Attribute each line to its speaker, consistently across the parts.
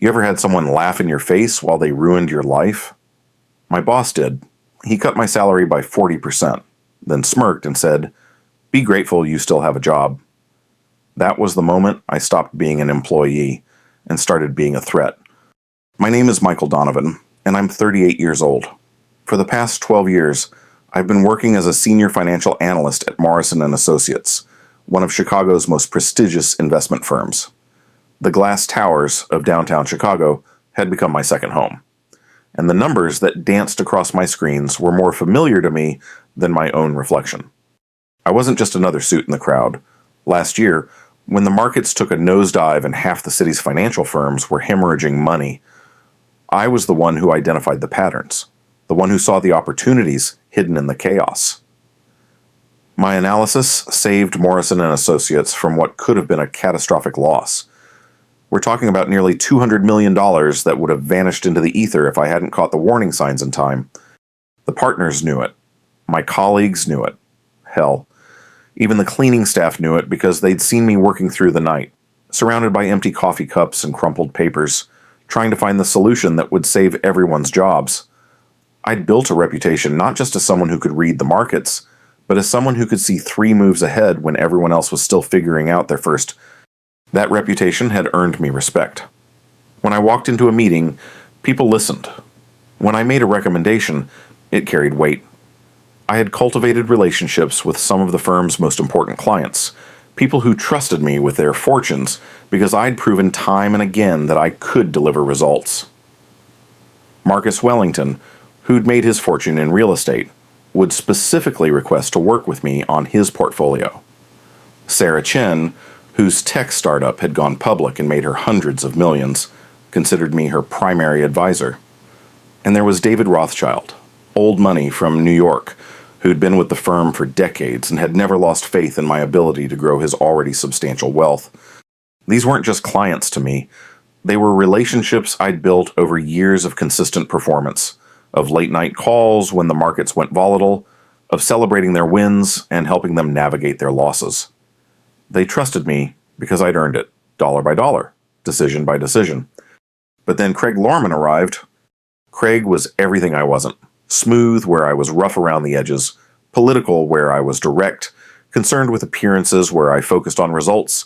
Speaker 1: You ever had someone laugh in your face while they ruined your life? My boss did. He cut my salary by 40%, then smirked and said, "Be grateful you still have a job." That was the moment I stopped being an employee and started being a threat. My name is Michael Donovan, and I'm 38 years old. For the past 12 years, I've been working as a senior financial analyst at Morrison & Associates, one of Chicago's most prestigious investment firms. The glass towers of downtown Chicago had become my second home, and the numbers that danced across my screens were more familiar to me than my own reflection. I wasn't just another suit in the crowd. Last year, when the markets took a nosedive and half the city's financial firms were hemorrhaging money, I was the one who identified the patterns, the one who saw the opportunities hidden in the chaos. My analysis saved Morrison & Associates from what could have been a catastrophic loss. We're talking about nearly $200 million that would have vanished into the ether if I hadn't caught the warning signs in time. The partners knew it. My colleagues knew it. Hell, even the cleaning staff knew it because they'd seen me working through the night, surrounded by empty coffee cups and crumpled papers, trying to find the solution that would save everyone's jobs. I'd built a reputation not just as someone who could read the markets, but as someone who could see 3 moves ahead when everyone else was still figuring out their first. That reputation had earned me respect. When I walked into a meeting, people listened. When I made a recommendation, it carried weight. I had cultivated relationships with some of the firm's most important clients, people who trusted me with their fortunes because I'd proven time and again that I could deliver results. Marcus Wellington, who'd made his fortune in real estate, would specifically request to work with me on his portfolio. Sarah Chen, whose tech startup had gone public and made her hundreds of millions, considered me her primary advisor. And there was David Rothschild, old money from New York, who'd been with the firm for decades and had never lost faith in my ability to grow his already substantial wealth. These weren't just clients to me. They were relationships I'd built over years of consistent performance, of late-night calls when the markets went volatile, of celebrating their wins and helping them navigate their losses. They trusted me because I'd earned it, dollar by dollar, decision by decision. But then Craig Lorman arrived. Craig was everything I wasn't. Smooth where I was rough around the edges, political where I was direct, concerned with appearances where I focused on results.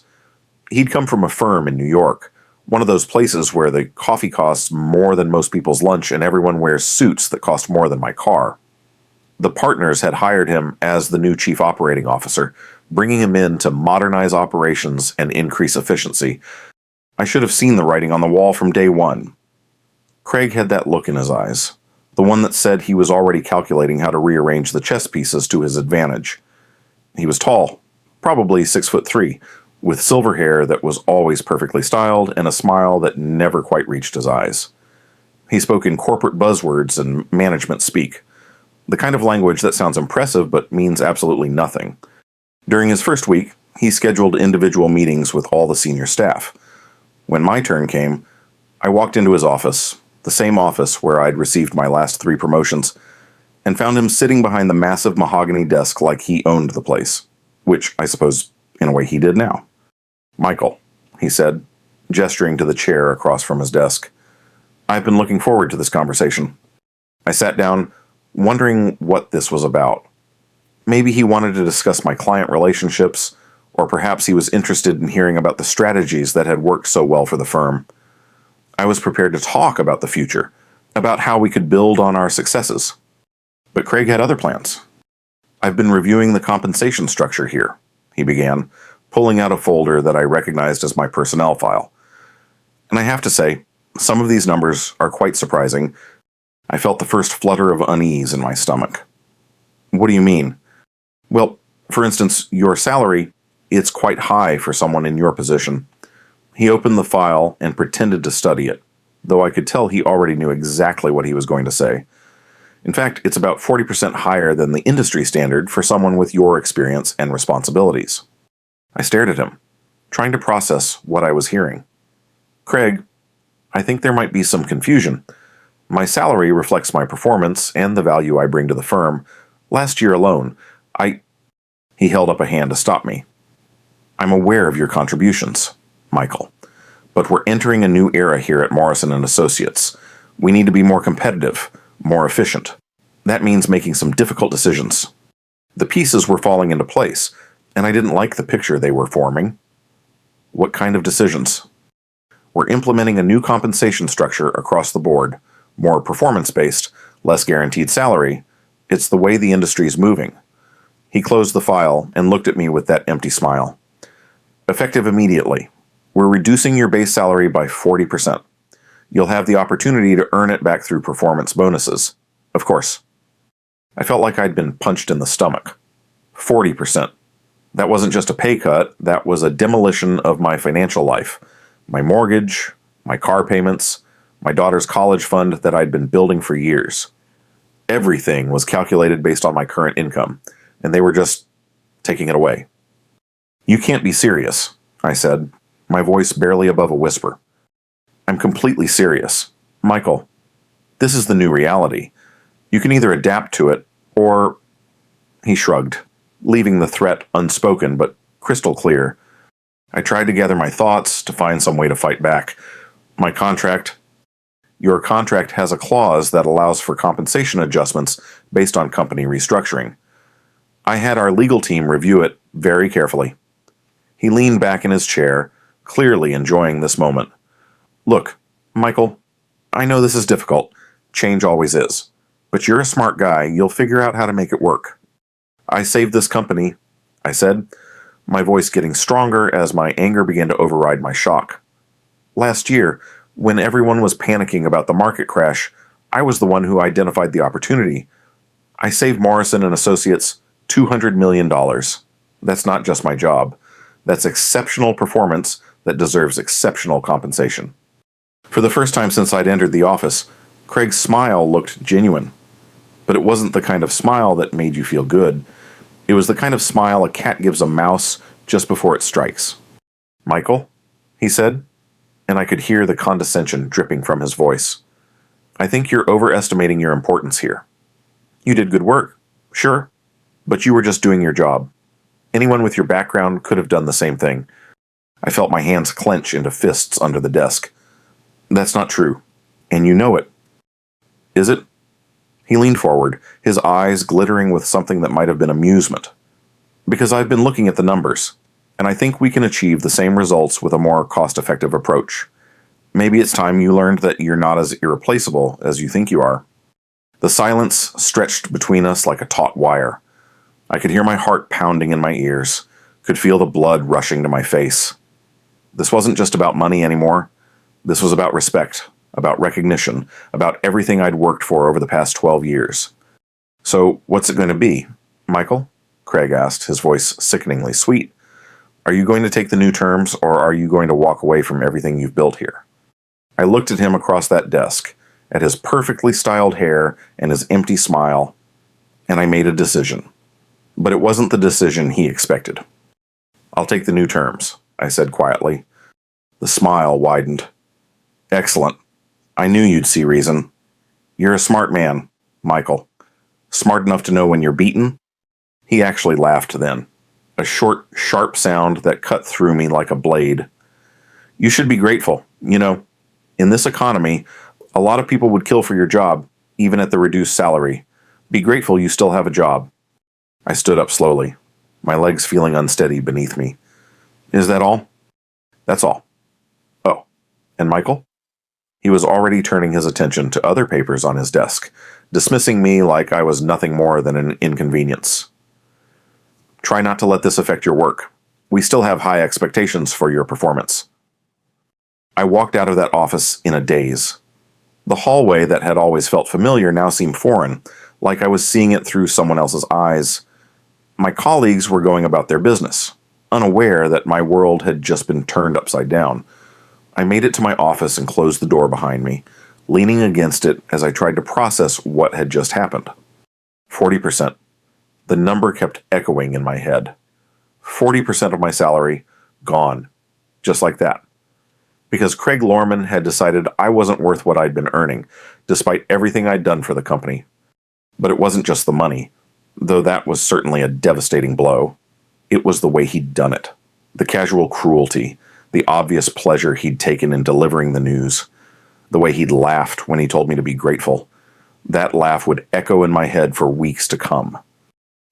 Speaker 1: He'd come from a firm in New York, one of those places where the coffee costs more than most people's lunch and everyone wears suits that cost more than my car. The partners had hired him as the new chief operating officer, bringing him in to modernize operations and increase efficiency. I should have seen the writing on the wall from day one. Craig had that look in his eyes, the one that said he was already calculating how to rearrange the chess pieces to his advantage. He was tall, probably 6'3", with silver hair that was always perfectly styled and a smile that never quite reached his eyes. He spoke in corporate buzzwords and management speak, the kind of language that sounds impressive but means absolutely nothing. During his first week, he scheduled individual meetings with all the senior staff. When my turn came, I walked into his office, the same office where I'd received my last 3 promotions, and found him sitting behind the massive mahogany desk like he owned the place, which I suppose, in a way, he did now. "Michael," he said, gesturing to the chair across from his desk. "I've been looking forward to this conversation." I sat down, wondering what this was about. Maybe he wanted to discuss my client relationships, or perhaps he was interested in hearing about the strategies that had worked so well for the firm. I was prepared to talk about the future, about how we could build on our successes. But Craig had other plans. "I've been reviewing the compensation structure here," he began, pulling out a folder that I recognized as my personnel file. And I have to say, some of these numbers are quite surprising. I felt the first flutter of unease in my stomach. "What do you mean?" "Well, for instance, your salary, it's quite high for someone in your position." He opened the file and pretended to study it, though I could tell he already knew exactly what he was going to say. "In fact, it's about 40% higher than the industry standard for someone with your experience and responsibilities." I stared at him, trying to process what I was hearing. "Craig, I think there might be some confusion. My salary reflects my performance and the value I bring to the firm. Last year alone, He held up a hand to stop me. "I'm aware of your contributions, Michael, But we're entering a new era here at Morrison & Associates. We need to be more competitive, more efficient. That means making some difficult decisions. The pieces were falling into place, and I didn't like the picture they were forming. What kind of decisions? We're implementing a new compensation structure across the board, more performance-based, less guaranteed salary. It's the way the industry's moving. He closed the file and looked at me with that empty smile. Effective immediately. We're reducing your base salary by 40%. You'll have the opportunity to earn it back through performance bonuses. Of course. I felt like I'd been punched in the stomach. 40%. That wasn't just a pay cut, that was a demolition of my financial life. My mortgage, my car payments, my daughter's college fund that I'd been building for years. Everything was calculated based on my current income, and they were just taking it away. You can't be serious, I said, my voice barely above a whisper. I'm completely serious. Michael, this is the new reality. You can either adapt to it, or... He shrugged, leaving the threat unspoken but crystal clear. I tried to gather my thoughts to find some way to fight back. Your contract has a clause that allows for compensation adjustments based on company restructuring. I had our legal team review it very carefully. He leaned back in his chair, clearly enjoying this moment. Look, Michael, I know this is difficult. Change always is. But you're a smart guy. You'll figure out how to make it work. I saved this company, I said, my voice getting stronger as my anger began to override my shock. Last year, when everyone was panicking about the market crash, I was the one who identified the opportunity. I saved Morrison & Associates $200 million. That's not just my job. That's exceptional performance that deserves exceptional compensation. For the first time since I'd entered the office, Craig's smile looked genuine. But it wasn't the kind of smile that made you feel good. It was the kind of smile a cat gives a mouse just before it strikes. Michael, he said, and I could hear the condescension dripping from his voice. I think you're overestimating your importance here. You did good work, sure, but you were just doing your job. Anyone with your background could have done the same thing. I felt my hands clench into fists under the desk. That's not true, and you know it. Is it? He leaned forward, his eyes glittering with something that might have been amusement. Because I've been looking at the numbers, and I think we can achieve the same results with a more cost-effective approach. Maybe it's time you learned that you're not as irreplaceable as you think you are. The silence stretched between us like a taut wire. I could hear my heart pounding in my ears, could feel the blood rushing to my face. This wasn't just about money anymore. This was about respect, about recognition, about everything I'd worked for over the past 12 years. So, what's it going to be, Michael? Craig asked, his voice sickeningly sweet. Are you going to take the new terms, or are you going to walk away from everything you've built here? I looked at him across that desk, at his perfectly styled hair and his empty smile, and I made a decision. But it wasn't the decision he expected. I'll take the new terms, I said quietly. The smile widened. Excellent. I knew you'd see reason. You're a smart man, Michael. Smart enough to know when you're beaten? He actually laughed then. A short, sharp sound that cut through me like a blade. You should be grateful. You know, in this economy, a lot of people would kill for your job, even at the reduced salary. Be grateful you still have a job. I stood up slowly, my legs feeling unsteady beneath me. Is that all? That's all. Oh, and Michael? He was already turning his attention to other papers on his desk, dismissing me like I was nothing more than an inconvenience. Try not to let this affect your work. We still have high expectations for your performance. I walked out of that office in a daze. The hallway that had always felt familiar now seemed foreign, like I was seeing it through someone else's eyes. My colleagues were going about their business, unaware that my world had just been turned upside down. I made it to my office and closed the door behind me, leaning against it as I tried to process what had just happened. 40%. The number kept echoing in my head. 40% of my salary, gone. Just like that. Because Craig Lorman had decided I wasn't worth what I'd been earning, despite everything I'd done for the company. But it wasn't just the money, though that was certainly a devastating blow. It was the way he'd done it. The casual cruelty, the obvious pleasure he'd taken in delivering the news, the way he'd laughed when he told me to be grateful. That laugh would echo in my head for weeks to come.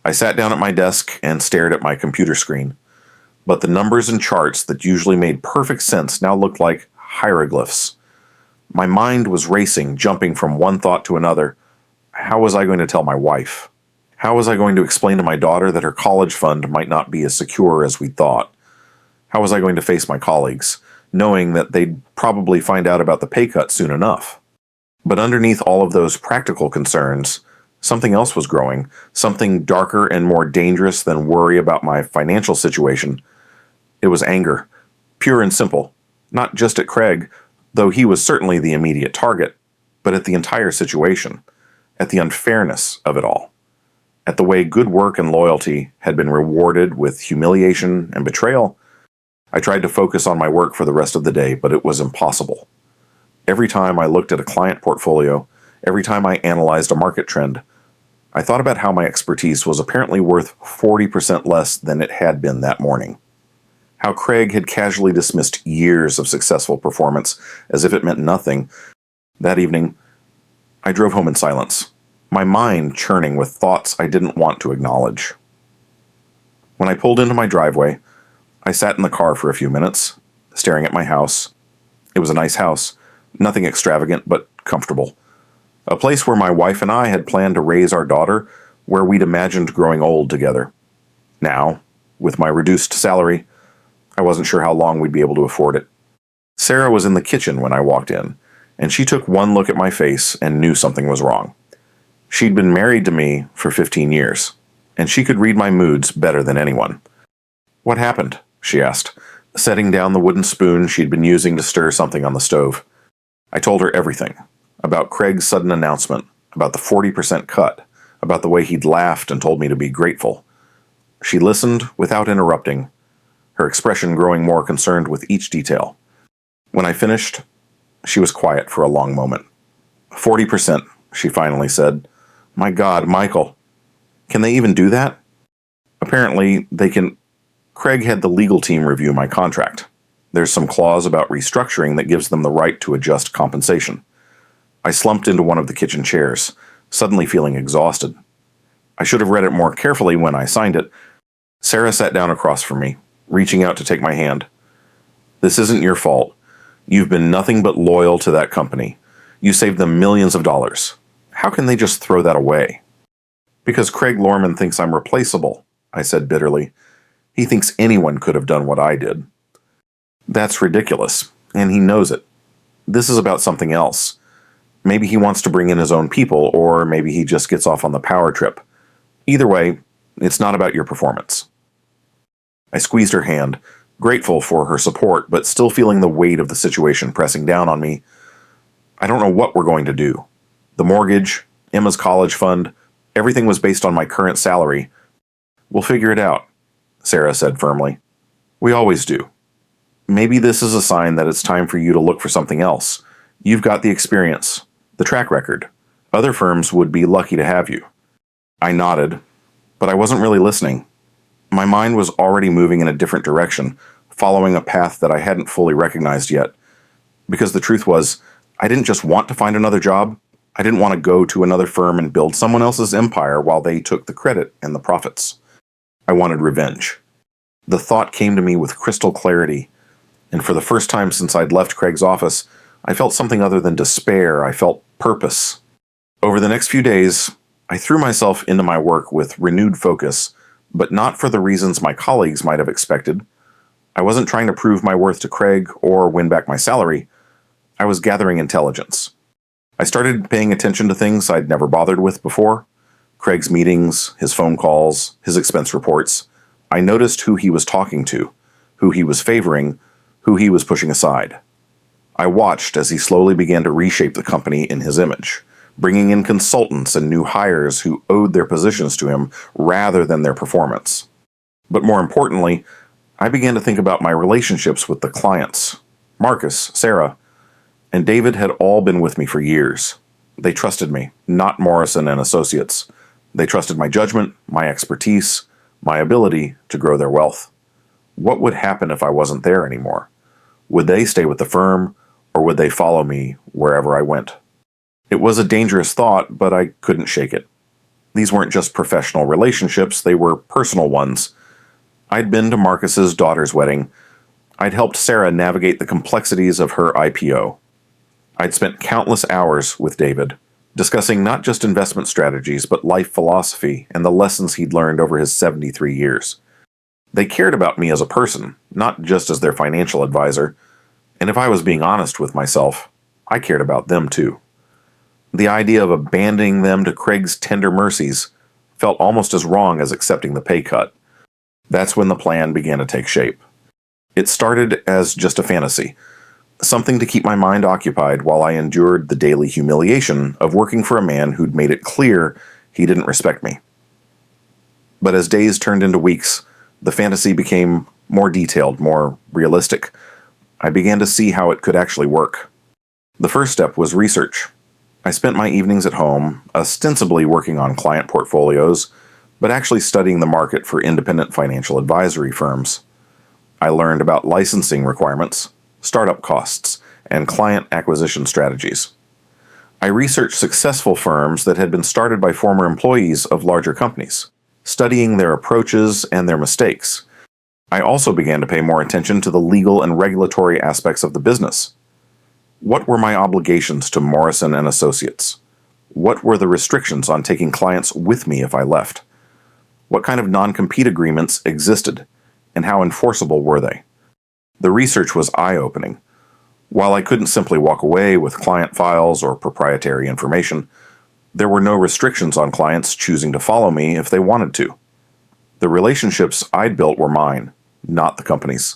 Speaker 1: I sat down at my desk and stared at my computer screen, but the numbers and charts that usually made perfect sense now looked like hieroglyphs. My mind was racing, jumping from one thought to another. How was I going to tell my wife? How was I going to explain to my daughter that her college fund might not be as secure as we thought? How was I going to face my colleagues, knowing that they'd probably find out about the pay cut soon enough? But underneath all of those practical concerns, something else was growing, something darker and more dangerous than worry about my financial situation. It was anger, pure and simple, not just at Craig, though he was certainly the immediate target, but at the entire situation, at the unfairness of it all, at the way good work and loyalty had been rewarded with humiliation and betrayal. I tried to focus on my work for the rest of the day, but it was impossible. Every time I looked at a client portfolio, every time I analyzed a market trend, I thought about how my expertise was apparently worth 40% less than it had been that morning. How Craig had casually dismissed years of successful performance as if it meant nothing. That evening, I drove home in silence, my mind churning with thoughts I didn't want to acknowledge. When I pulled into my driveway, I sat in the car for a few minutes, staring at my house. It was a nice house, nothing extravagant, but comfortable. A place where my wife and I had planned to raise our daughter, where we'd imagined growing old together. Now, with my reduced salary, I wasn't sure how long we'd be able to afford it. Sarah was in the kitchen when I walked in, and she took one look at my face and knew something was wrong. She'd been married to me for 15 years, and she could read my moods better than anyone. "What happened?" she asked, setting down the wooden spoon she'd been using to stir something on the stove. I told her everything, about Craig's sudden announcement, about the 40% cut, about the way he'd laughed and told me to be grateful. She listened without interrupting, her expression growing more concerned with each detail. When I finished, she was quiet for a long moment. 40%, she finally said. "My God, Michael, can they even do that?" "Apparently, they can." Craig had the legal team review my contract. There's some clause about restructuring that gives them the right to adjust compensation. I slumped into one of the kitchen chairs, suddenly feeling exhausted. I should have read it more carefully when I signed it. Sarah sat down across from me, reaching out to take my hand. "This isn't your fault. You've been nothing but loyal to that company. You saved them millions of dollars. How can they just throw that away?" "Because Craig Lorman thinks I'm replaceable," I said bitterly. "He thinks anyone could have done what I did." "That's ridiculous, and he knows it. This is about something else. Maybe he wants to bring in his own people, or maybe he just gets off on the power trip. Either way, it's not about your performance." I squeezed her hand, grateful for her support, but still feeling the weight of the situation pressing down on me. "I don't know what we're going to do. The mortgage, Emma's college fund, everything was based on my current salary. We'll figure it out," Sarah said firmly. "We always do. Maybe this is a sign that it's time for you to look for something else. You've got the experience, the track record. Other firms would be lucky to have you." I nodded, but I wasn't really listening. My mind was already moving in a different direction, following a path that I hadn't fully recognized yet. Because the truth was, I didn't just want to find another job. I didn't want to go to another firm and build someone else's empire while they took the credit and the profits. I wanted revenge. The thought came to me with crystal clarity, and for the first time since I'd left Craig's office, I felt something other than despair. I felt purpose. Over the next few days, I threw myself into my work with renewed focus, but not for the reasons my colleagues might have expected. I wasn't trying to prove my worth to Craig or win back my salary. I was gathering intelligence. I started paying attention to things I'd never bothered with before. Craig's meetings, his phone calls, his expense reports. I noticed who he was talking to, who he was favoring, who he was pushing aside. I watched as he slowly began to reshape the company in his image, bringing in consultants and new hires who owed their positions to him rather than their performance. But more importantly, I began to think about my relationships with the clients. Marcus, Sarah, and David had all been with me for years. They trusted me, not Morrison and Associates. They trusted my judgment, my expertise, my ability to grow their wealth. What would happen if I wasn't there anymore? Would they stay with the firm, or would they follow me wherever I went? It was a dangerous thought, but I couldn't shake it. These weren't just professional relationships, they were personal ones. I'd been to Marcus's daughter's wedding. I'd helped Sarah navigate the complexities of her IPO. I'd spent countless hours with David, discussing not just investment strategies, but life philosophy and the lessons he'd learned over his 73 years. They cared about me as a person, not just as their financial advisor. And if I was being honest with myself, I cared about them too. The idea of abandoning them to Craig's tender mercies felt almost as wrong as accepting the pay cut. That's when the plan began to take shape. It started as just a fantasy, something to keep my mind occupied while I endured the daily humiliation of working for a man who'd made it clear he didn't respect me. But as days turned into weeks, the fantasy became more detailed, more realistic. I began to see how it could actually work. The first step was research. I spent my evenings at home, ostensibly working on client portfolios, but actually studying the market for independent financial advisory firms. I learned about licensing requirements, startup costs, and client acquisition strategies. I researched successful firms that had been started by former employees of larger companies, studying their approaches and their mistakes. I also began to pay more attention to the legal and regulatory aspects of the business. What were my obligations to Morrison and Associates? What were the restrictions on taking clients with me if I left? What kind of non-compete agreements existed, and how enforceable were they? The research was eye-opening. While I couldn't simply walk away with client files or proprietary information, there were no restrictions on clients choosing to follow me if they wanted to. The relationships I'd built were mine, not the company's.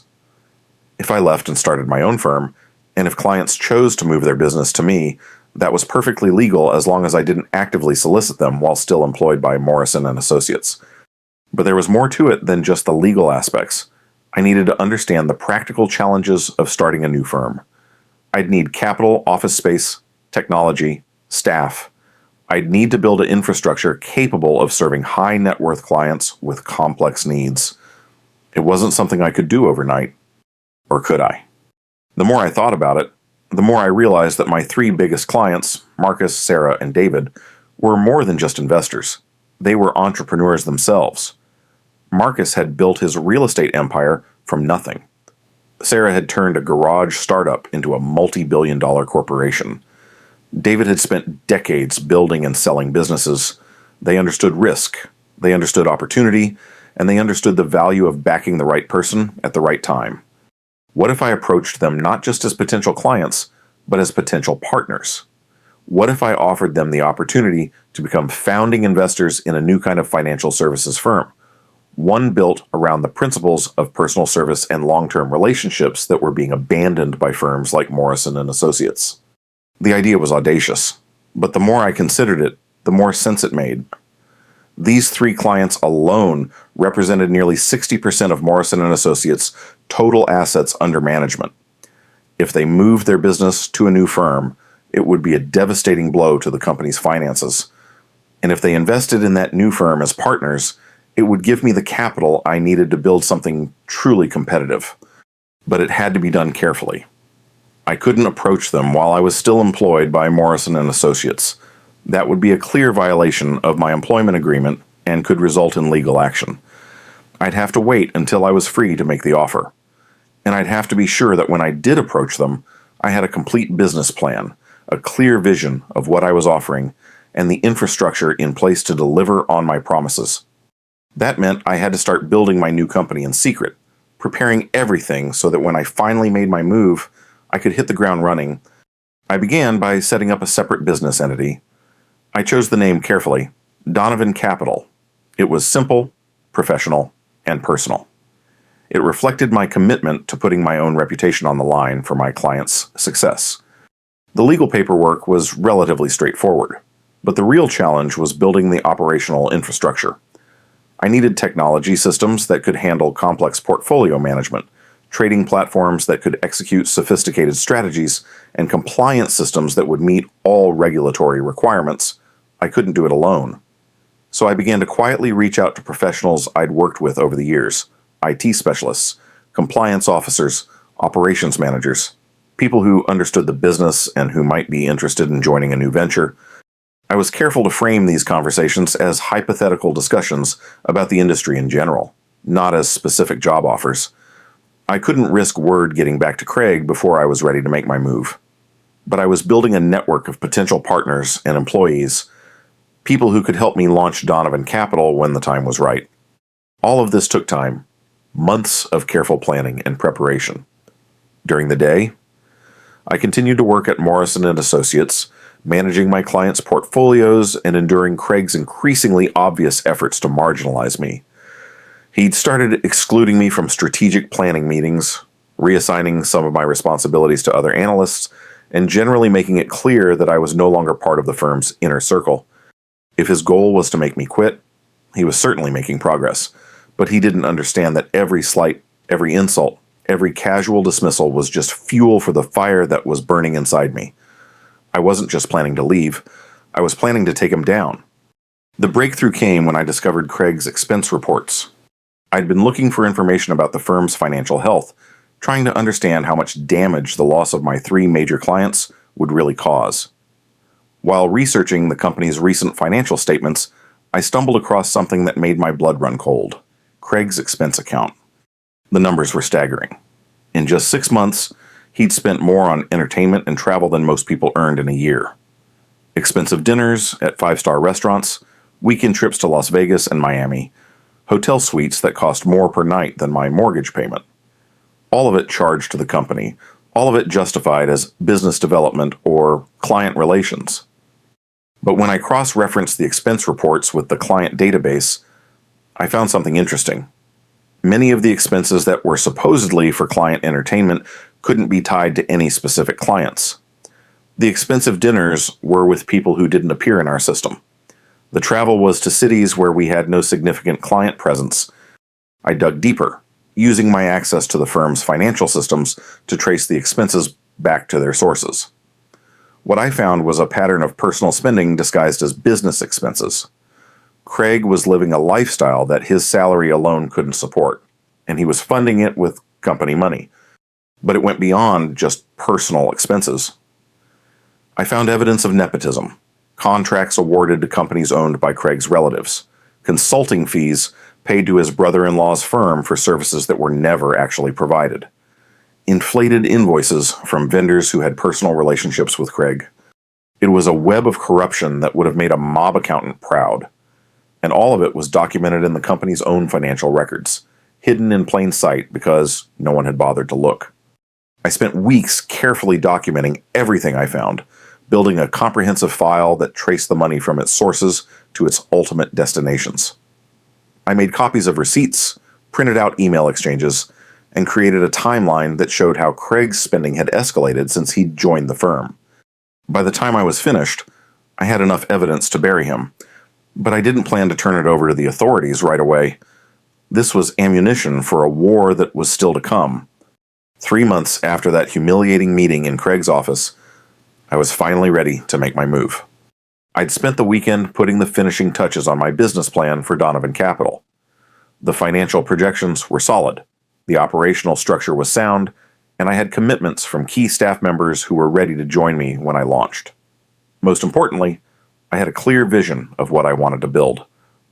Speaker 1: If I left and started my own firm, and if clients chose to move their business to me, that was perfectly legal as long as I didn't actively solicit them while still employed by Morrison and Associates. But there was more to it than just the legal aspects. I needed to understand the practical challenges of starting a new firm. I'd need capital, office space, technology, staff. I'd need to build an infrastructure capable of serving high net worth clients with complex needs. It wasn't something I could do overnight. Or could I? The more I thought about it, the more I realized that my three biggest clients, Marcus, Sarah, and David, were more than just investors. They were entrepreneurs themselves. Marcus had built his real estate empire from nothing. Sarah had turned a garage startup into a multi-billion-dollar corporation. David had spent decades building and selling businesses. They understood risk, they understood opportunity, and they understood the value of backing the right person at the right time. What if I approached them not just as potential clients, but as potential partners? What if I offered them the opportunity to become founding investors in a new kind of financial services firm? One built around the principles of personal service and long-term relationships that were being abandoned by firms like Morrison and Associates. The idea was audacious, but the more I considered it, the more sense it made. These three clients alone represented nearly 60% of Morrison and Associates' total assets under management. If they moved their business to a new firm, it would be a devastating blow to the company's finances. And if they invested in that new firm as partners, it would give me the capital I needed to build something truly competitive. But it had to be done carefully. I couldn't approach them while I was still employed by Morrison and Associates. That would be a clear violation of my employment agreement and could result in legal action. I'd have to wait until I was free to make the offer. And I'd have to be sure that when I did approach them, I had a complete business plan, a clear vision of what I was offering, and the infrastructure in place to deliver on my promises. That meant I had to start building my new company in secret, preparing everything so that when I finally made my move, I could hit the ground running. I began by setting up a separate business entity. I chose the name carefully, Donovan Capital. It was simple, professional, and personal. It reflected my commitment to putting my own reputation on the line for my clients' success. The legal paperwork was relatively straightforward, but the real challenge was building the operational infrastructure. I needed technology systems that could handle complex portfolio management, trading platforms that could execute sophisticated strategies, and compliance systems that would meet all regulatory requirements. I couldn't do it alone. So I began to quietly reach out to professionals I'd worked with over the years, IT specialists, compliance officers, operations managers, people who understood the business and who might be interested in joining a new venture. I was careful to frame these conversations as hypothetical discussions about the industry in general, not as specific job offers. I couldn't risk word getting back to Craig before I was ready to make my move. But I was building a network of potential partners and employees, people who could help me launch Donovan Capital when the time was right. All of this took time, months of careful planning and preparation. During the day, I continued to work at Morrison & Associates, managing my clients' portfolios and enduring Craig's increasingly obvious efforts to marginalize me. He'd started excluding me from strategic planning meetings, reassigning some of my responsibilities to other analysts, and generally making it clear that I was no longer part of the firm's inner circle. If his goal was to make me quit, he was certainly making progress, but he didn't understand that every slight, every insult, every casual dismissal was just fuel for the fire that was burning inside me. I wasn't just planning to leave, I was planning to take him down. The breakthrough came when I discovered Craig's expense reports. I'd been looking for information about the firm's financial health, trying to understand how much damage the loss of my 3 major clients would really cause. While researching the company's recent financial statements, I stumbled across something that made my blood run cold: Craig's expense account. The numbers were staggering. In just 6 months, he'd spent more on entertainment and travel than most people earned in a year. Expensive dinners at 5-star restaurants, weekend trips to Las Vegas and Miami, hotel suites that cost more per night than my mortgage payment. All of it charged to the company, all of it justified as business development or client relations. But when I cross-referenced the expense reports with the client database, I found something interesting. Many of the expenses that were supposedly for client entertainment couldn't be tied to any specific clients. The expensive dinners were with people who didn't appear in our system. The travel was to cities where we had no significant client presence. I dug deeper, using my access to the firm's financial systems to trace the expenses back to their sources. What I found was a pattern of personal spending disguised as business expenses. Craig was living a lifestyle that his salary alone couldn't support, and he was funding it with company money. But it went beyond just personal expenses. I found evidence of nepotism, contracts awarded to companies owned by Craig's relatives, consulting fees paid to his brother-in-law's firm for services that were never actually provided, inflated invoices from vendors who had personal relationships with Craig. It was a web of corruption that would have made a mob accountant proud. And all of it was documented in the company's own financial records, hidden in plain sight because no one had bothered to look. I spent weeks carefully documenting everything I found, building a comprehensive file that traced the money from its sources to its ultimate destinations. I made copies of receipts, printed out email exchanges, and created a timeline that showed how Craig's spending had escalated since he'd joined the firm. By the time I was finished, I had enough evidence to bury him, but I didn't plan to turn it over to the authorities right away. This was ammunition for a war that was still to come. 3 months after that humiliating meeting in Craig's office, I was finally ready to make my move. I'd spent the weekend putting the finishing touches on my business plan for Donovan Capital. The financial projections were solid, the operational structure was sound, and I had commitments from key staff members who were ready to join me when I launched. Most importantly, I had a clear vision of what I wanted to build: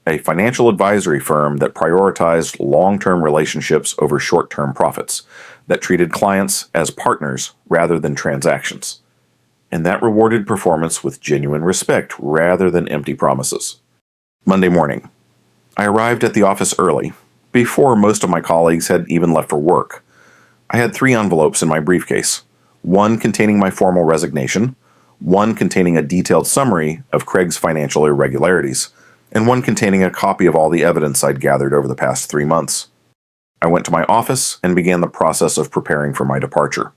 Speaker 1: a financial advisory firm that prioritized long-term relationships over short-term profits, that treated clients as partners rather than transactions, and that rewarded performance with genuine respect rather than empty promises. Monday morning, I arrived at the office early, before most of my colleagues had even left for work. I had 3 envelopes in my briefcase, one containing my formal resignation, one containing a detailed summary of Craig's financial irregularities, and one containing a copy of all the evidence I'd gathered over the past 3 months. I went to my office and began the process of preparing for my departure.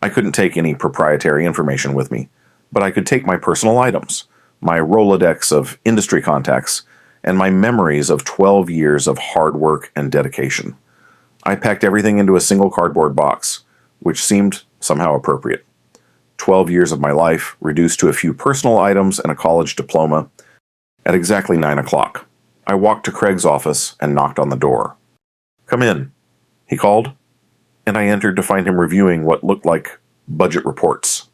Speaker 1: I couldn't take any proprietary information with me, but I could take my personal items, my Rolodex of industry contacts, and my memories of 12 years of hard work and dedication. I packed everything into a single cardboard box, which seemed somehow appropriate. 12 years of my life reduced to a few personal items and a college diploma. At exactly 9 o'clock, I walked to Craig's office and knocked on the door. "Come in," he called. and I entered to find him reviewing what looked like budget reports.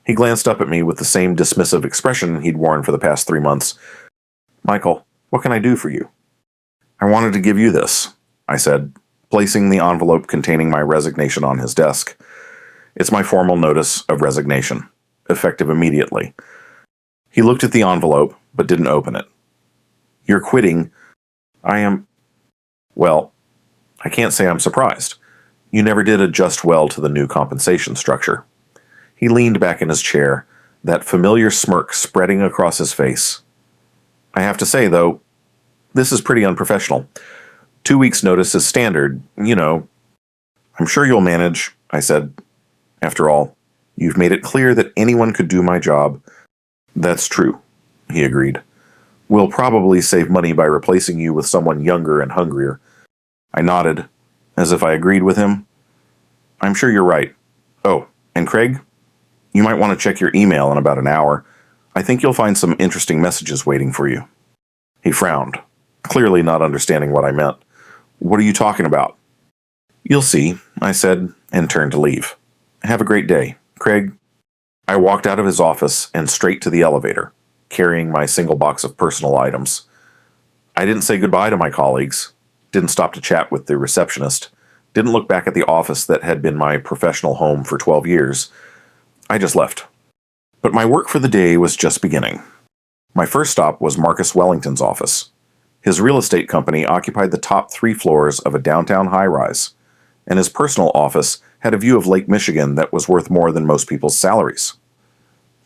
Speaker 1: He glanced up at me with the same dismissive expression he'd worn for the past 3 months. "Michael, what can I do for you?" "I wanted to give you this," I said, placing the envelope containing my resignation on his desk. "It's my formal notice of resignation, effective immediately." He looked at the envelope, but didn't open it. "You're quitting." "I am. Well, I can't say I'm surprised. You never did adjust well to the new compensation structure." He leaned back in his chair, that familiar smirk spreading across his face. "I have to say, though, this is pretty unprofessional. 2 weeks' notice is standard, you know." "I'm sure you'll manage," I said. "After all, you've made it clear that anyone could do my job." "That's true," he agreed. "We'll probably save money by replacing you with someone younger and hungrier." I nodded, as if I agreed with him. "I'm sure you're right. Oh, and Craig, you might want to check your email in about an hour. I think you'll find some interesting messages waiting for you." He frowned, clearly not understanding what I meant. "What are you talking about?" "You'll see," I said, and turned to leave. "Have a great day, Craig." I walked out of his office and straight to the elevator, carrying my single box of personal items. I didn't say goodbye to my colleagues, didn't stop to chat with the receptionist, didn't look back at the office that had been my professional home for 12 years. I just left. But my work for the day was just beginning. My first stop was Marcus Wellington's office. His real estate company occupied the top 3 floors of a downtown high-rise, and his personal office had a view of Lake Michigan that was worth more than most people's salaries.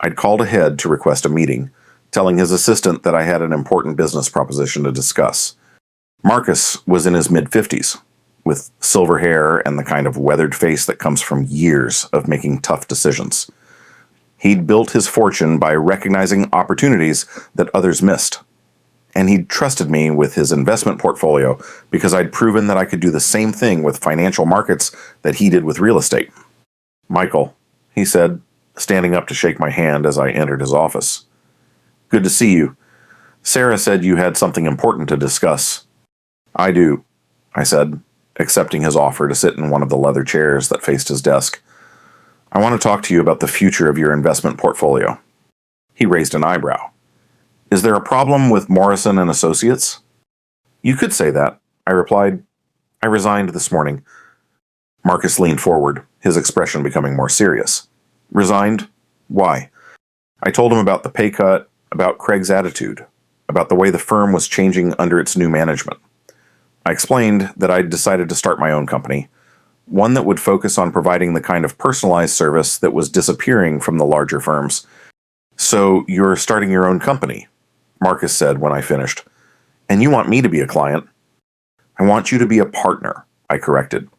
Speaker 1: I'd called ahead to request a meeting, telling his assistant that I had an important business proposition to discuss. Marcus was in his mid-50s, with silver hair and the kind of weathered face that comes from years of making tough decisions. He'd built his fortune by recognizing opportunities that others missed. And he'd trusted me with his investment portfolio because I'd proven that I could do the same thing with financial markets that he did with real estate. "Michael," he said, standing up to shake my hand as I entered his office. "Good to see you. Sarah said you had something important to discuss." "I do," I said, accepting his offer to sit in one of the leather chairs that faced his desk. "I want to talk to you about the future of your investment portfolio." He raised an eyebrow. "Is there a problem with Morrison and Associates?" "You could say that," I replied. "I resigned this morning." Marcus leaned forward, his expression becoming more serious. "Resigned? Why?" I told him about the pay cut, about Craig's attitude, about the way the firm was changing under its new management. I explained that I'd decided to start my own company, one that would focus on providing the kind of personalized service that was disappearing from the larger firms. "So you're starting your own company?" Marcus said when I finished. "And you want me to be a client?" "I want you to be a partner," I corrected.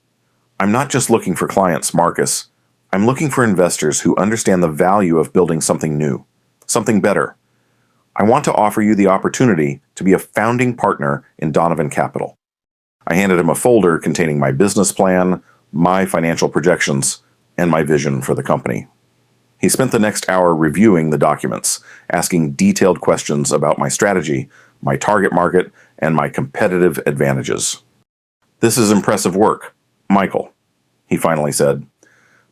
Speaker 1: "I'm not just looking for clients, Marcus. I'm looking for investors who understand the value of building something new, something better. I want to offer you the opportunity to be a founding partner in Donovan Capital." I handed him a folder containing my business plan, my financial projections, and my vision for the company. He spent the next hour reviewing the documents, asking detailed questions about my strategy, my target market, and my competitive advantages. "This is impressive work, Michael," he finally said.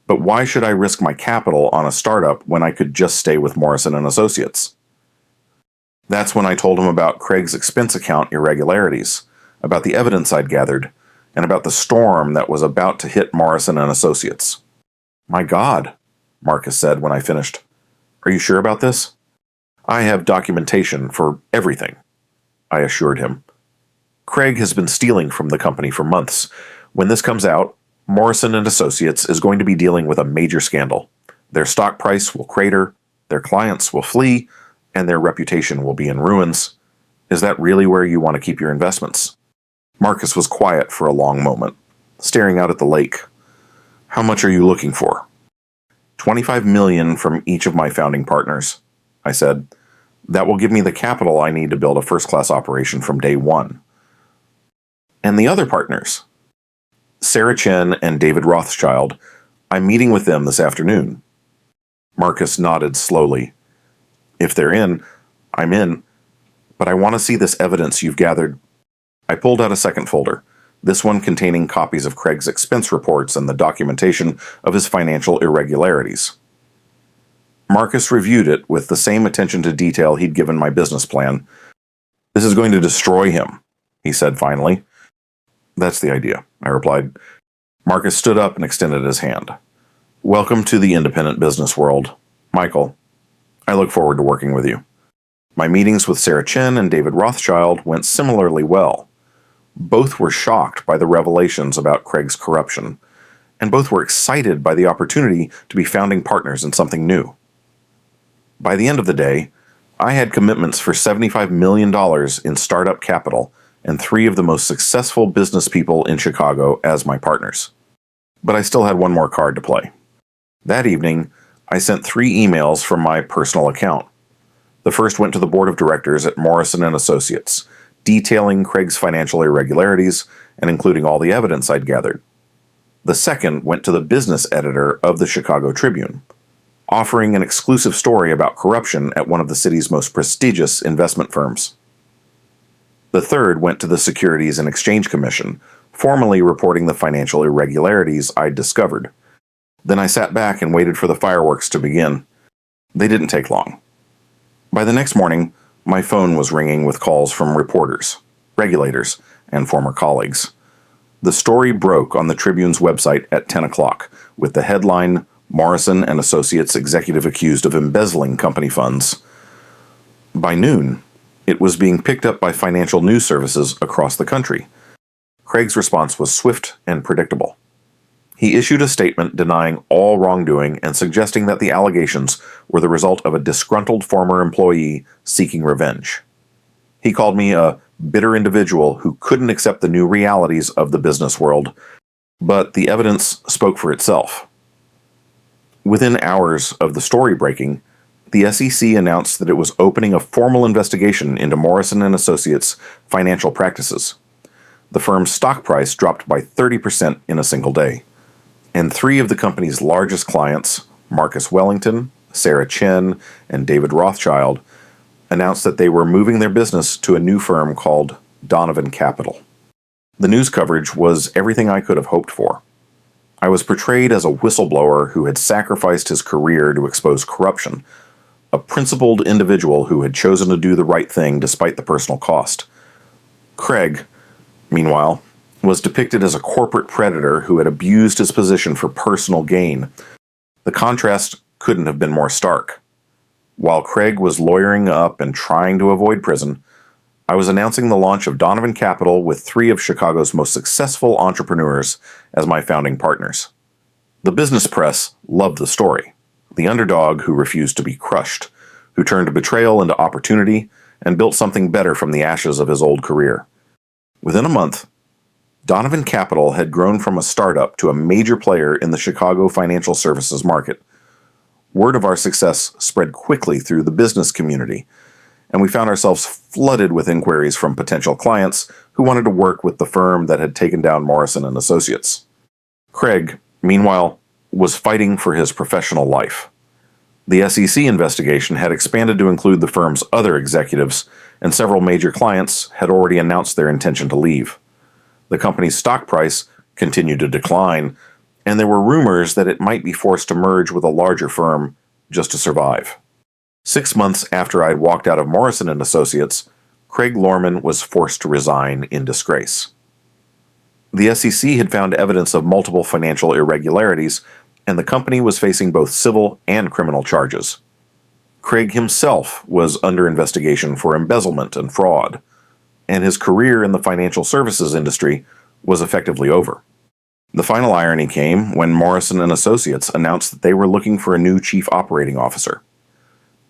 Speaker 1: "But why should I risk my capital on a startup when I could just stay with Morrison and Associates?" That's when I told him about Craig's expense account irregularities, about the evidence I'd gathered, and about the storm that was about to hit Morrison and Associates. "My God," Marcus said when I finished. "Are you sure about this?" "I have documentation for everything," I assured him. "Craig has been stealing from the company for months. When this comes out, Morrison and Associates is going to be dealing with a major scandal. Their stock price will crater, their clients will flee, and their reputation will be in ruins. Is that really where you want to keep your investments?" Marcus was quiet for a long moment, staring out at the lake. "How much are you looking for?" $25 million from each of my founding partners," I said. "That will give me the capital I need to build a first-class operation from day one." "And the other partners?" "Sarah Chen and David Rothschild. I'm meeting with them this afternoon." Marcus nodded slowly. "If they're in, I'm in. But I want to see this evidence you've gathered." I pulled out a second folder, this one containing copies of Craig's expense reports and the documentation of his financial irregularities. Marcus reviewed it with the same attention to detail he'd given my business plan. "This is going to destroy him," he said finally. "That's the idea," I replied. Marcus stood up and extended his hand. "Welcome to the independent business world, Michael. I look forward to working with you." My meetings with Sarah Chen and David Rothschild went similarly well. Both were shocked by the revelations about Craig's corruption, and both were excited by the opportunity to be founding partners in something new. By the end of the day, I had commitments for $75 million in startup capital and 3 of the most successful business people in Chicago as my partners. But I still had one more card to play. That evening, I sent 3 emails from my personal account. The first went to the board of directors at Morrison & Associates, detailing Craig's financial irregularities and including all the evidence I'd gathered. The second went to the business editor of the Chicago Tribune, offering an exclusive story about corruption at one of the city's most prestigious investment firms. The third went to the Securities and Exchange Commission, formally reporting the financial irregularities I'd discovered. Then I sat back and waited for the fireworks to begin. They didn't take long. By the next morning, my phone was ringing with calls from reporters, regulators, and former colleagues. The story broke on the Tribune's website at 10 o'clock, with the headline, "Morrison & Associates Executive Accused of Embezzling Company Funds." By noon, it was being picked up by financial news services across the country. Craig's response was swift and predictable. He issued a statement denying all wrongdoing and suggesting that the allegations were the result of a disgruntled former employee seeking revenge. He called me a bitter individual who couldn't accept the new realities of the business world, but the evidence spoke for itself. Within hours of the story breaking, the SEC announced that it was opening a formal investigation into Morrison & Associates' financial practices. The firm's stock price dropped by 30% in a single day. And 3 of the company's largest clients, Marcus Wellington, Sarah Chen, and David Rothschild, announced that they were moving their business to a new firm called Donovan Capital. The news coverage was everything I could have hoped for. I was portrayed as a whistleblower who had sacrificed his career to expose corruption, a principled individual who had chosen to do the right thing despite the personal cost. Craig, meanwhile, was depicted as a corporate predator who had abused his position for personal gain. The contrast couldn't have been more stark. While Craig was lawyering up and trying to avoid prison, I was announcing the launch of Donovan Capital with 3 of Chicago's most successful entrepreneurs as my founding partners. The business press loved the story. The underdog who refused to be crushed, who turned betrayal into opportunity and built something better from the ashes of his old career. Within a month, Donovan Capital had grown from a startup to a major player in the Chicago financial services market. Word of our success spread quickly through the business community, and we found ourselves flooded with inquiries from potential clients who wanted to work with the firm that had taken down Morrison & Associates. Craig, meanwhile, was fighting for his professional life. The SEC investigation had expanded to include the firm's other executives, and several major clients had already announced their intention to leave. The company's stock price continued to decline, and there were rumors that it might be forced to merge with a larger firm just to survive. 6 months after I'd walked out of Morrison & Associates, Craig Lorman was forced to resign in disgrace. The SEC had found evidence of multiple financial irregularities, and the company was facing both civil and criminal charges. Craig himself was under investigation for embezzlement and fraud, and his career in the financial services industry was effectively over. The final irony came when Morrison & Associates announced that they were looking for a new chief operating officer.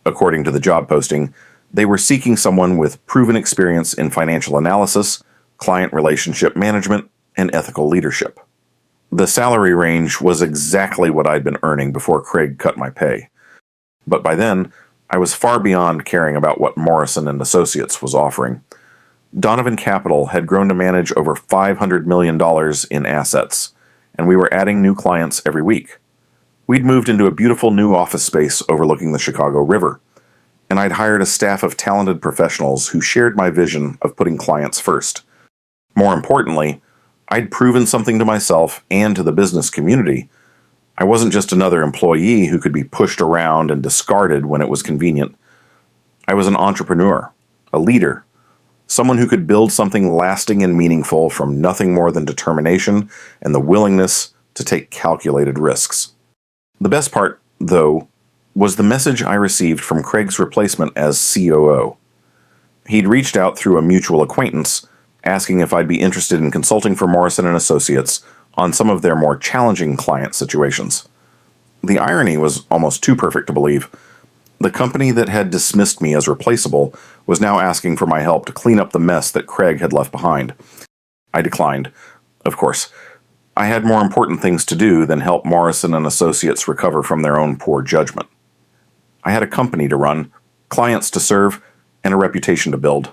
Speaker 1: According to the job posting, they were seeking someone with proven experience in financial analysis, client relationship management, and ethical leadership. The salary range was exactly what I'd been earning before Craig cut my pay. But by then, I was far beyond caring about what Morrison & Associates was offering. Donovan Capital had grown to manage over $500 million in assets, and we were adding new clients every week. We'd moved into a beautiful new office space overlooking the Chicago River, and I'd hired a staff of talented professionals who shared my vision of putting clients first. More importantly, I'd proven something to myself and to the business community. I wasn't just another employee who could be pushed around and discarded when it was convenient. I was an entrepreneur, a leader, someone who could build something lasting and meaningful from nothing more than determination and the willingness to take calculated risks. The best part, though, was the message I received from Craig's replacement as COO. He'd reached out through a mutual acquaintance, asking if I'd be interested in consulting for Morrison & Associates on some of their more challenging client situations. The irony was almost too perfect to believe. The company that had dismissed me as replaceable was now asking for my help to clean up the mess that Craig had left behind. I declined. Of course, I had more important things to do than help Morrison & Associates recover from their own poor judgment. I had a company to run, clients to serve, and a reputation to build.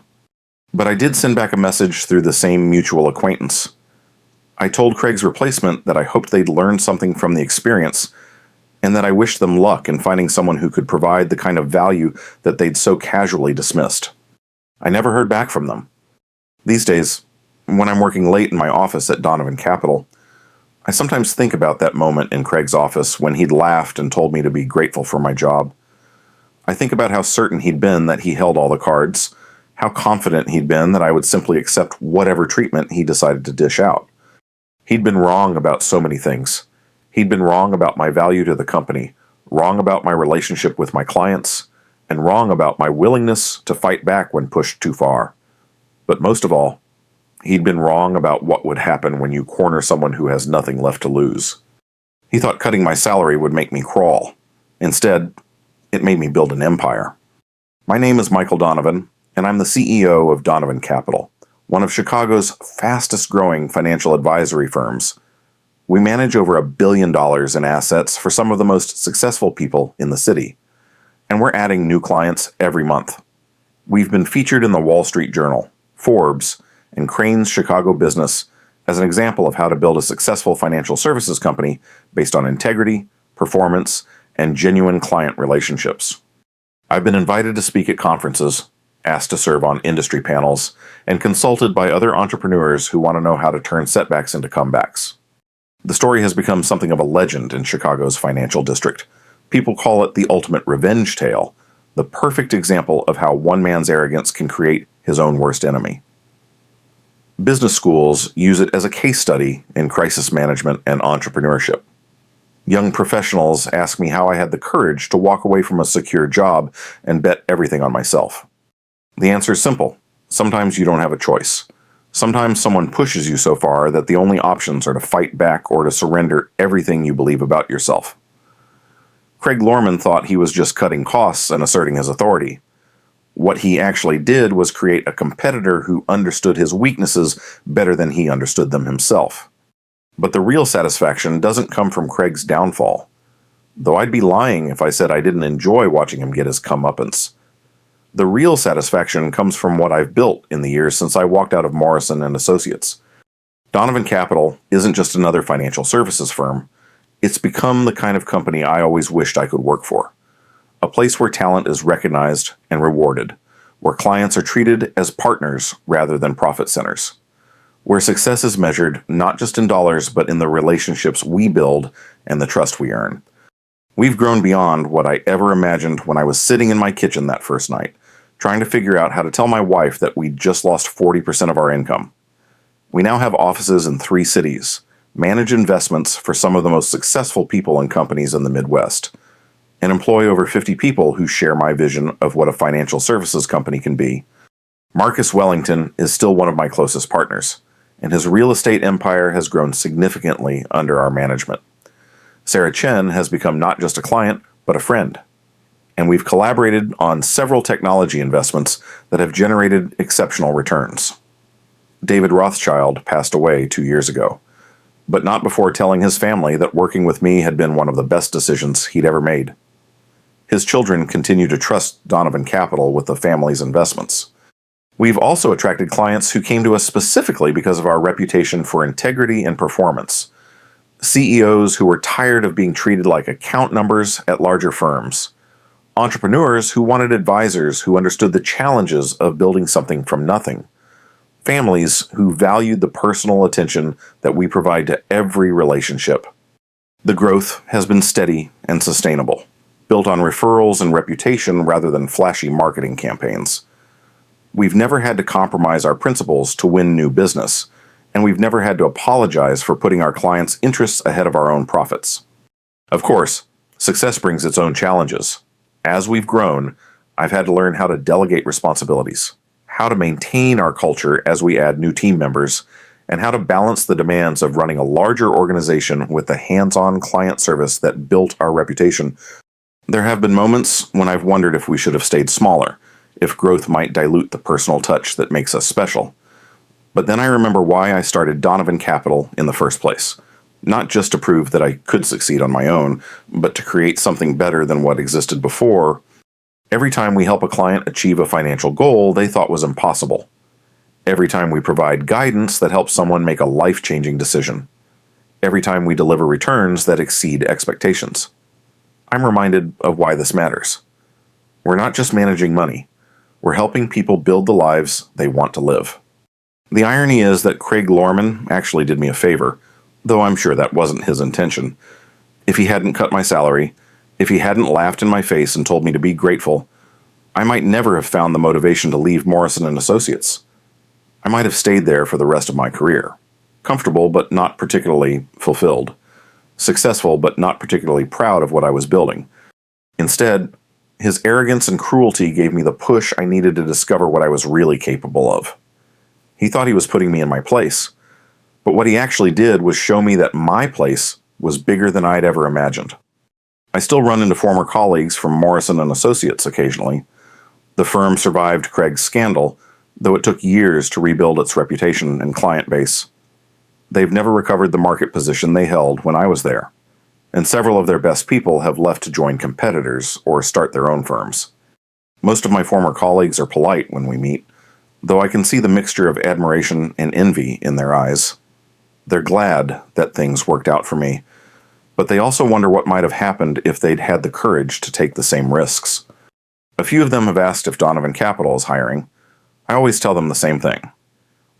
Speaker 1: But I did send back a message through the same mutual acquaintance. I told Craig's replacement that I hoped they'd learn something from the experience, and that I wished them luck in finding someone who could provide the kind of value that they'd so casually dismissed. I never heard back from them. These days, when I'm working late in my office at Donovan Capital, I sometimes think about that moment in Craig's office when he'd laughed and told me to be grateful for my job. I think about how certain he'd been that he held all the cards, how confident he'd been that I would simply accept whatever treatment he decided to dish out. He'd been wrong about so many things. He'd been wrong about my value to the company, wrong about my relationship with my clients, and wrong about my willingness to fight back when pushed too far. But most of all, he'd been wrong about what would happen when you corner someone who has nothing left to lose. He thought cutting my salary would make me crawl. Instead, it made me build an empire. My name is Michael Donovan, and I'm the CEO of Donovan Capital, one of Chicago's fastest-growing financial advisory firms. We manage over $1 billion in assets for some of the most successful people in the city, and we're adding new clients every month. We've been featured in the Wall Street Journal, Forbes, and Crain's Chicago Business as an example of how to build a successful financial services company based on integrity, performance, and genuine client relationships. I've been invited to speak at conferences, asked to serve on industry panels, and consulted by other entrepreneurs who want to know how to turn setbacks into comebacks. The story has become something of a legend in Chicago's financial district. People call it the ultimate revenge tale, the perfect example of how one man's arrogance can create his own worst enemy. Business schools use it as a case study in crisis management and entrepreneurship. Young professionals ask me how I had the courage to walk away from a secure job and bet everything on myself. The answer is simple. Sometimes you don't have a choice. Sometimes someone pushes you so far that the only options are to fight back or to surrender everything you believe about yourself. Craig Lorman thought he was just cutting costs and asserting his authority. What he actually did was create a competitor who understood his weaknesses better than he understood them himself. But the real satisfaction doesn't come from Craig's downfall, though I'd be lying if I said I didn't enjoy watching him get his comeuppance. The real satisfaction comes from what I've built in the years since I walked out of Morrison & Associates. Donovan Capital isn't just another financial services firm. It's become the kind of company I always wished I could work for. A place where talent is recognized and rewarded, where clients are treated as partners rather than profit centers, where success is measured not just in dollars but in the relationships we build and the trust we earn. We've grown beyond what I ever imagined when I was sitting in my kitchen that first night, trying to figure out how to tell my wife that we'd just lost 40% of our income. We now have offices in 3 cities, manage investments for some of the most successful people and companies in the Midwest, and employ over 50 people who share my vision of what a financial services company can be. Marcus Wellington is still one of my closest partners, and his real estate empire has grown significantly under our management. Sarah Chen has become not just a client, but a friend. And we've collaborated on several technology investments that have generated exceptional returns. David Rothschild passed away 2 years ago, but not before telling his family that working with me had been one of the best decisions he'd ever made. His children continue to trust Donovan Capital with the family's investments. We've also attracted clients who came to us specifically because of our reputation for integrity and performance. CEOs who were tired of being treated like account numbers at larger firms. Entrepreneurs who wanted advisors who understood the challenges of building something from nothing. families who valued the personal attention that we provide to every relationship. The growth has been steady and sustainable, built on referrals and reputation rather than flashy marketing campaigns. We've never had to compromise our principles to win new business, and we've never had to apologize for putting our clients' interests ahead of our own profits. Of course, success brings its own challenges. As we've grown, I've had to learn how to delegate responsibilities, how to maintain our culture as we add new team members, and how to balance the demands of running a larger organization with the hands-on client service that built our reputation. There have been moments when I've wondered if we should have stayed smaller, if growth might dilute the personal touch that makes us special. But then I remember why I started Donovan Capital in the first place. Not just to prove that I could succeed on my own, but to create something better than what existed before. Every time we help a client achieve a financial goal they thought was impossible. Every time we provide guidance that helps someone make a life-changing decision. Every time we deliver returns that exceed expectations. I'm reminded of why this matters. We're not just managing money. We're helping people build the lives they want to live. The irony is that Craig Lorman actually did me a favor, though I'm sure that wasn't his intention. If he hadn't cut my salary, if he hadn't laughed in my face and told me to be grateful, I might never have found the motivation to leave Morrison & Associates. I might have stayed there for the rest of my career. Comfortable, but not particularly fulfilled. Successful, but not particularly proud of what I was building. Instead, his arrogance and cruelty gave me the push I needed to discover what I was really capable of. He thought he was putting me in my place, but what he actually did was show me that my place was bigger than I'd ever imagined. I still run into former colleagues from Morrison & Associates occasionally. The firm survived Craig's scandal, though it took years to rebuild its reputation and client base. They've never recovered the market position they held when I was there, and several of their best people have left to join competitors or start their own firms. Most of my former colleagues are polite when we meet, though I can see the mixture of admiration and envy in their eyes. They're glad that things worked out for me, but they also wonder what might have happened if they'd had the courage to take the same risks. A few of them have asked if Donovan Capital is hiring. I always tell them the same thing.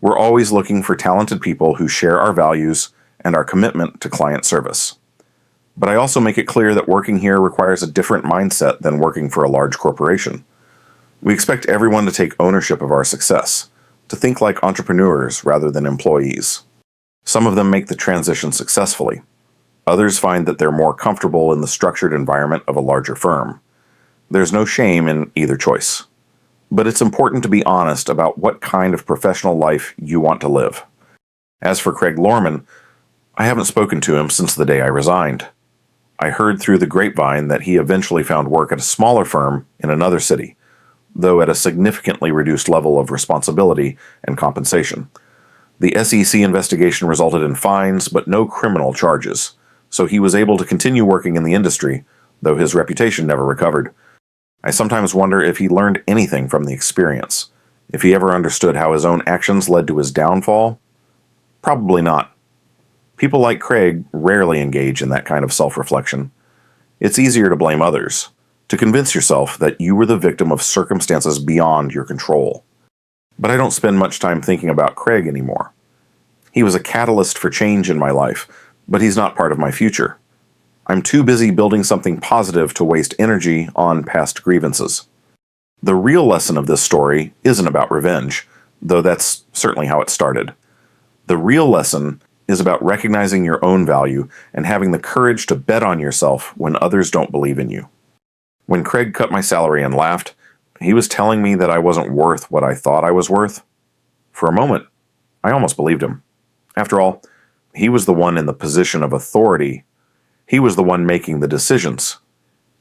Speaker 1: We're always looking for talented people who share our values and our commitment to client service. But I also make it clear that working here requires a different mindset than working for a large corporation. We expect everyone to take ownership of our success, to think like entrepreneurs rather than employees. Some of them make the transition successfully. Others find that they're more comfortable in the structured environment of a larger firm. There's no shame in either choice. But it's important to be honest about what kind of professional life you want to live. As for Craig Lorman, I haven't spoken to him since the day I resigned. I heard through the grapevine that he eventually found work at a smaller firm in another city, though at a significantly reduced level of responsibility and compensation. The SEC investigation resulted in fines but no criminal charges, so he was able to continue working in the industry, though his reputation never recovered. I sometimes wonder if he learned anything from the experience, if he ever understood how his own actions led to his downfall. Probably not. People like Craig rarely engage in that kind of self-reflection. It's easier to blame others, to convince yourself that you were the victim of circumstances beyond your control. But I don't spend much time thinking about Craig anymore. He was a catalyst for change in my life, but he's not part of my future. I'm too busy building something positive to waste energy on past grievances. The real lesson of this story isn't about revenge, though that's certainly how it started. The real lesson is about recognizing your own value and having the courage to bet on yourself when others don't believe in you. When Craig cut my salary and laughed, he was telling me that I wasn't worth what I thought I was worth. For a moment, I almost believed him. After all, he was the one in the position of authority. He was the one making the decisions.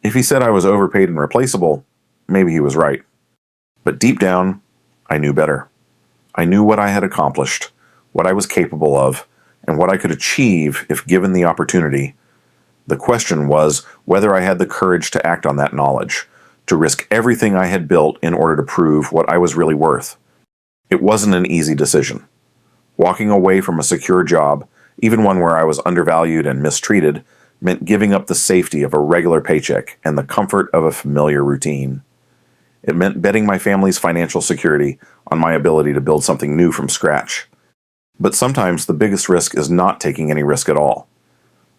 Speaker 1: If he said I was overpaid and replaceable, maybe he was right. But deep down, I knew better. I knew what I had accomplished, what I was capable of, and what I could achieve if given the opportunity. The question was whether I had the courage to act on that knowledge, to risk everything I had built in order to prove what I was really worth. It wasn't an easy decision. Walking away from a secure job, even one where I was undervalued and mistreated, meant giving up the safety of a regular paycheck and the comfort of a familiar routine. It meant betting my family's financial security on my ability to build something new from scratch. But sometimes the biggest risk is not taking any risk at all.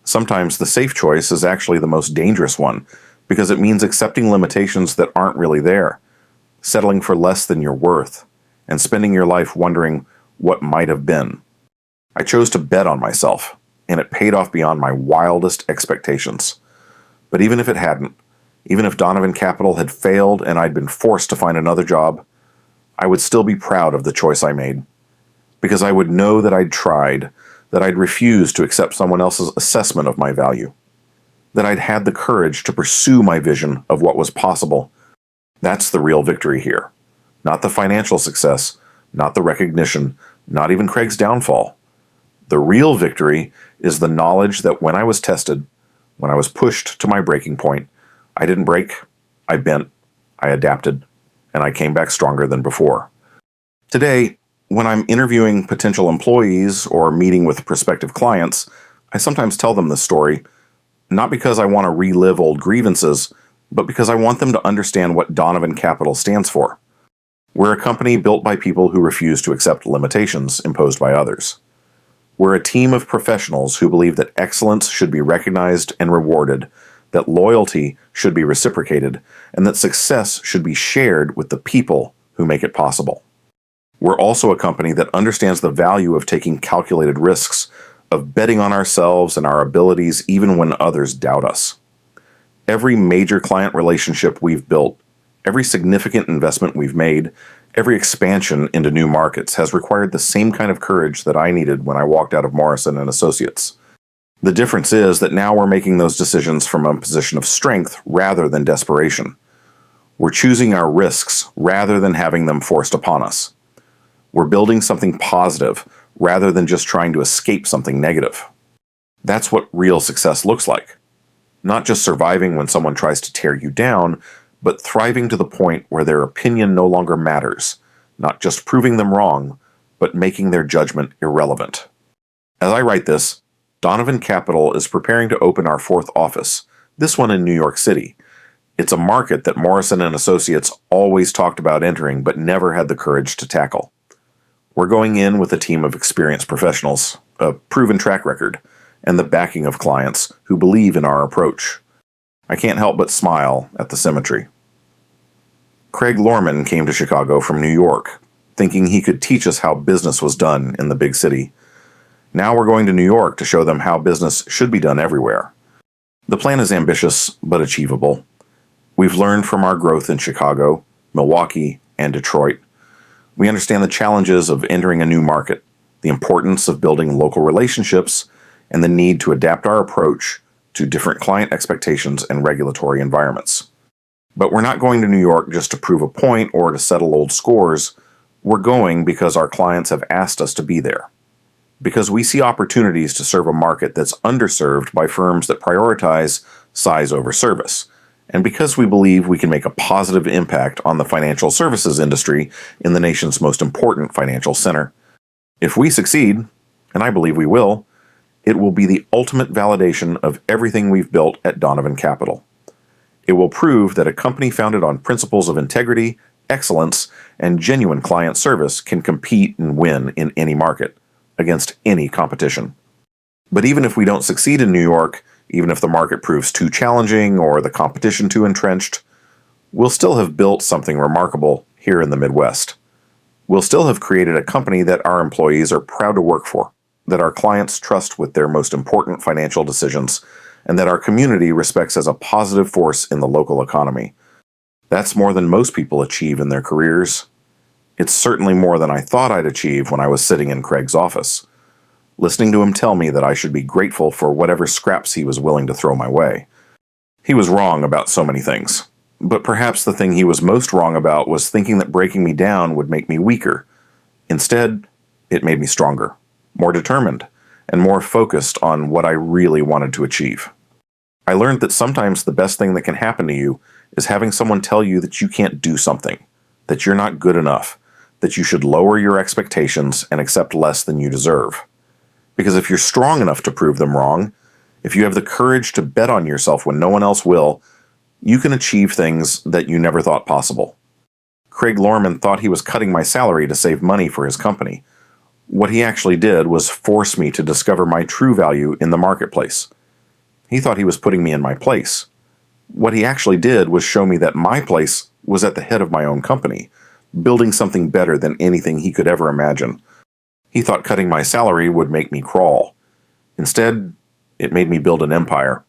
Speaker 1: Sometimes the safe choice is actually the most dangerous one, because it means accepting limitations that aren't really there, settling for less than you're worth, and spending your life wondering what might have been. I chose to bet on myself, and it paid off beyond my wildest expectations. But even if it hadn't, even if Donovan Capital had failed and I'd been forced to find another job, I would still be proud of the choice I made. Because I would know that I'd tried, that I'd refused to accept someone else's assessment of my value, that I'd had the courage to pursue my vision of what was possible. That's the real victory here. Not the financial success, not the recognition, not even Craig's downfall. The real victory is the knowledge that when I was tested, when I was pushed to my breaking point, I didn't break, I bent, I adapted, and I came back stronger than before. Today, when I'm interviewing potential employees or meeting with prospective clients, I sometimes tell them this story, not because I want to relive old grievances, but because I want them to understand what Donovan Capital stands for. We're a company built by people who refuse to accept limitations imposed by others. We're a team of professionals who believe that excellence should be recognized and rewarded, that loyalty should be reciprocated, and that success should be shared with the people who make it possible. We're also a company that understands the value of taking calculated risks, of betting on ourselves and our abilities even when others doubt us. Every major client relationship we've built, every significant investment we've made, every expansion into new markets has required the same kind of courage that I needed when I walked out of Morrison & Associates. The difference is that now we're making those decisions from a position of strength rather than desperation. We're choosing our risks rather than having them forced upon us. We're building something positive rather than just trying to escape something negative. That's what real success looks like. Not just surviving when someone tries to tear you down, but thriving to the point where their opinion no longer matters, not just proving them wrong, but making their judgment irrelevant. As I write this, Donovan Capital is preparing to open our fourth office, this one in New York City. It's a market that Morrison & Associates always talked about entering but never had the courage to tackle. We're going in with a team of experienced professionals, a proven track record, and the backing of clients who believe in our approach. I can't help but smile at the symmetry. Craig Lorman came to Chicago from New York, thinking he could teach us how business was done in the big city. Now we're going to New York to show them how business should be done everywhere. The plan is ambitious, but achievable. We've learned from our growth in Chicago, Milwaukee, and Detroit. We understand the challenges of entering a new market, the importance of building local relationships, and the need to adapt our approach to different client expectations and regulatory environments. But we're not going to New York just to prove a point or to settle old scores. We're going because our clients have asked us to be there. Because we see opportunities to serve a market that's underserved by firms that prioritize size over service. And because we believe we can make a positive impact on the financial services industry in the nation's most important financial center. If we succeed, and I believe we will be the ultimate validation of everything we've built at Donovan Capital. It will prove that a company founded on principles of integrity, excellence, and genuine client service can compete and win in any market, against any competition. But even if we don't succeed in New York, even if the market proves too challenging or the competition too entrenched, we'll still have built something remarkable here in the Midwest. We'll still have created a company that our employees are proud to work for, that our clients trust with their most important financial decisions, and that our community respects as a positive force in the local economy. That's more than most people achieve in their careers. It's certainly more than I thought I'd achieve when I was sitting in Craig's office, listening to him tell me that I should be grateful for whatever scraps he was willing to throw my way. He was wrong about so many things, but perhaps the thing he was most wrong about was thinking that breaking me down would make me weaker. Instead, it made me stronger, more determined, and more focused on what I really wanted to achieve. I learned that sometimes the best thing that can happen to you is having someone tell you that you can't do something, that you're not good enough, that you should lower your expectations and accept less than you deserve. Because if you're strong enough to prove them wrong, if you have the courage to bet on yourself when no one else will, you can achieve things that you never thought possible. Craig Lorman thought he was cutting my salary to save money for his company. What he actually did was force me to discover my true value in the marketplace. He thought he was putting me in my place. What he actually did was show me that my place was at the head of my own company, building something better than anything he could ever imagine. He thought cutting my salary would make me crawl. Instead, it made me build an empire.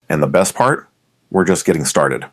Speaker 1: And the best part? We're just getting started.